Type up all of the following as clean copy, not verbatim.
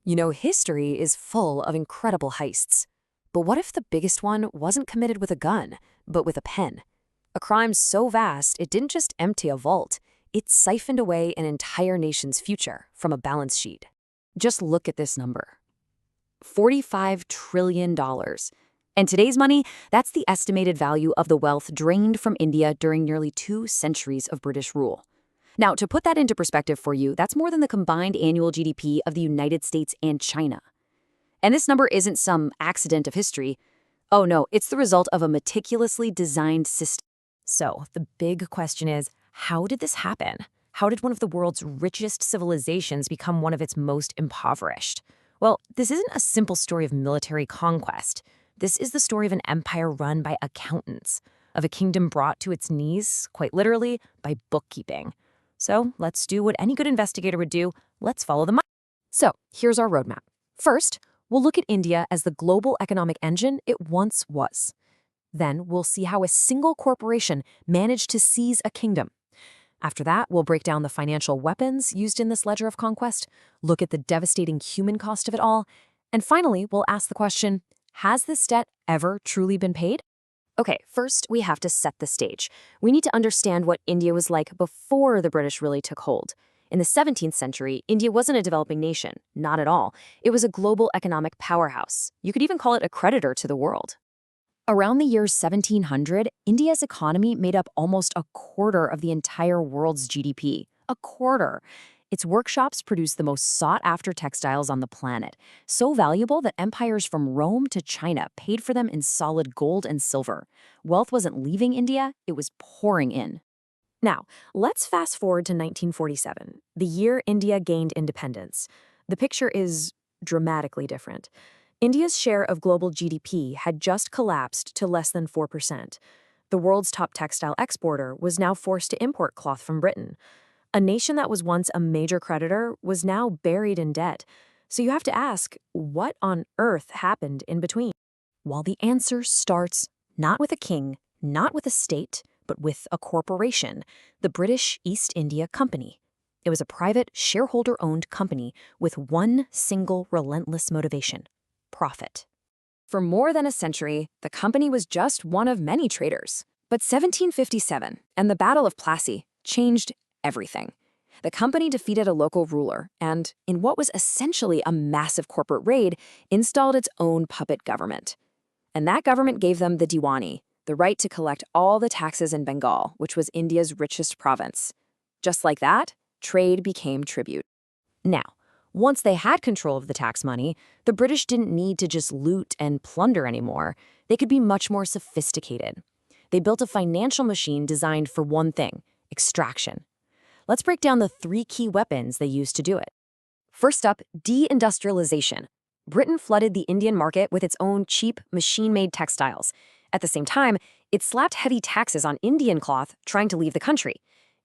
History is full of incredible heists. But what if the biggest one wasn't committed with a gun, but with a pen? A crime so vast it didn't just empty a vault, it siphoned away an entire nation's future from a balance sheet. Just look at this number. $45 trillion. And today's money, that's the estimated value of the wealth drained from India during nearly 2 centuries of British rule. Now, to put that into perspective for you, that's more than the combined annual GDP of the United States and China. And this number isn't some accident of history. Oh no, it's the result of a meticulously designed system. So, the big question is, how did this happen? How did one of the world's richest civilizations become one of its most impoverished? Well, this isn't a simple story of military conquest. This is the story of an empire run by accountants, of a kingdom brought to its knees, quite literally, by bookkeeping. So let's do what any good investigator would do. Let's follow the money. So here's our roadmap. First, we'll look at India as the global economic engine it once was. Then we'll see how a single corporation managed to seize a kingdom. After that, we'll break down the financial weapons used in this ledger of conquest, look at the devastating human cost of it all, and finally, we'll ask the question, has this debt ever truly been paid? Okay, first we have to set the stage. We need to understand what India was like before the British really took hold. In the 17th century, India wasn't a developing nation, not at all. It was a global economic powerhouse. You could even call it a creditor to the world. Around the year 1700, India's economy made up almost a quarter of the entire world's GDP. A quarter. Its workshops produced the most sought-after textiles on the planet, so valuable that empires from Rome to China paid for them in solid gold and silver. Wealth wasn't leaving India, it was pouring in. Now, let's fast forward to 1947, the year India gained independence. The picture is dramatically different. India's share of global GDP had just collapsed to less than 4%. The world's top textile exporter was now forced to import cloth from Britain. A nation that was once a major creditor was now buried in debt. So you have to ask, what on earth happened in between? Well, the answer starts not with a king, not with a state, but with a corporation, the British East India Company. It was a private, shareholder-owned company with one single relentless motivation: profit. For more than a century, the company was just one of many traders. But 1757 and the Battle of Plassey changed everything. The company defeated a local ruler and, in what was essentially a massive corporate raid, installed its own puppet government. And that government gave them the Diwani, the right to collect all the taxes in Bengal, which was India's richest province. Just like that, trade became tribute. Now, once they had control of the tax money, the British didn't need to just loot and plunder anymore. They could be much more sophisticated. They built a financial machine designed for one thing: extraction. Let's break down the 3 key weapons they used to do it. First up, deindustrialization. Britain flooded the Indian market with its own cheap, machine-made textiles. At the same time, it slapped heavy taxes on Indian cloth trying to leave the country.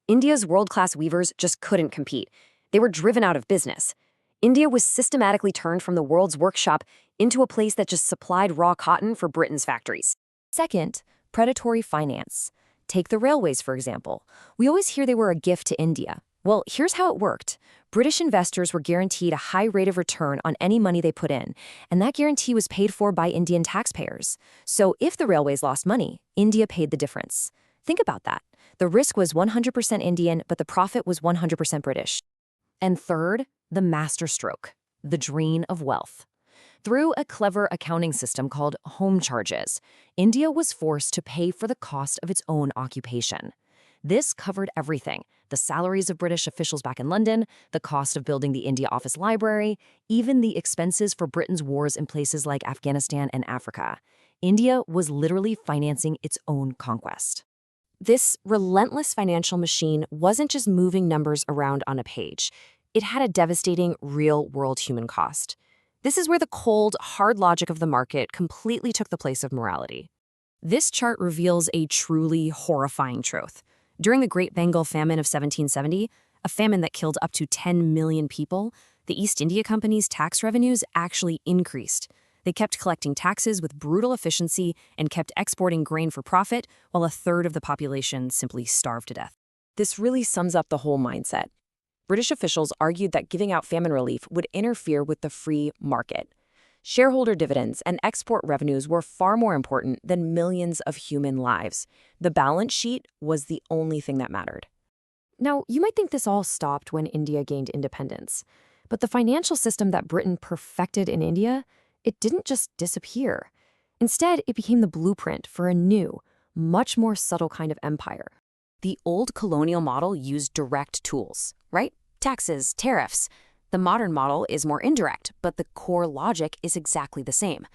India's world-class weavers just couldn't compete. They were driven out of business. India was systematically turned from the world's workshop into a place that just supplied raw cotton for Britain's factories. Second, predatory finance. Take the railways, for example. We always hear they were a gift to India. Well, here's how it worked. British investors were guaranteed a high rate of return on any money they put in, and that guarantee was paid for by Indian taxpayers. So if the railways lost money, India paid the difference. Think about that. The risk was 100% Indian, but the profit was 100% British. And third, the masterstroke, the drain of wealth. Through a clever accounting system called home charges, India was forced to pay for the cost of its own occupation. This covered everything: the salaries of British officials back in London, the cost of building the India Office Library, even the expenses for Britain's wars in places like Afghanistan and Africa. India was literally financing its own conquest. This relentless financial machine wasn't just moving numbers around on a page. It had a devastating, real-world human cost. This is where the cold, hard logic of the market completely took the place of morality. This chart reveals a truly horrifying truth. During the Great Bengal Famine of 1770, a famine that killed up to 10 million people, the East India Company's tax revenues actually increased. They kept collecting taxes with brutal efficiency and kept exporting grain for profit, while a third of the population simply starved to death. This really sums up the whole mindset. British officials argued that giving out famine relief would interfere with the free market. Shareholder dividends and export revenues were far more important than millions of human lives. The balance sheet was the only thing that mattered. Now, you might think this all stopped when India gained independence. But the financial system that Britain perfected in India, it didn't just disappear. Instead, it became the blueprint for a new, much more subtle kind of empire. The old colonial model used direct tools, right? Taxes, tariffs. The modern model is more indirect, but the core logic is exactly the same.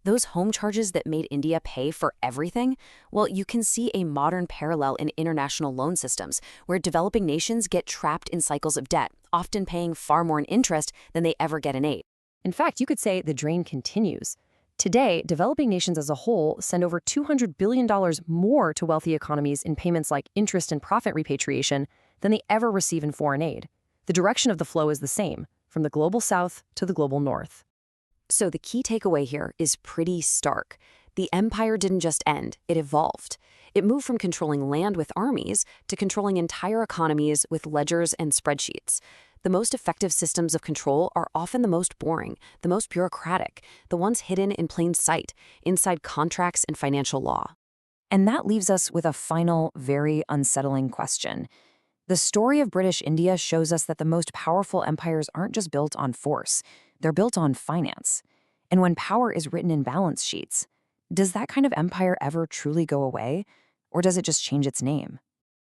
Those home charges that made India pay for everything, well, you can see a modern parallel in international loan systems, where developing nations get trapped in cycles of debt, often paying far more in interest than they ever get in aid. In fact, you could say the drain continues. Today, developing nations as a whole send over $200 billion more to wealthy economies in payments like interest and profit repatriation than they ever receive in foreign aid. The direction of the flow is the same, from the global south to the global north. So the key takeaway here is pretty stark. The empire didn't just end, it evolved. It moved from controlling land with armies to controlling entire economies with ledgers and spreadsheets. The most effective systems of control are often the most boring, the most bureaucratic, the ones hidden in plain sight, inside contracts and financial law. And that leaves us with a final, very unsettling question. The story of British India shows us that the most powerful empires aren't just built on force, they're built on finance. And when power is written in balance sheets, does that kind of empire ever truly go away? Or does it just change its name?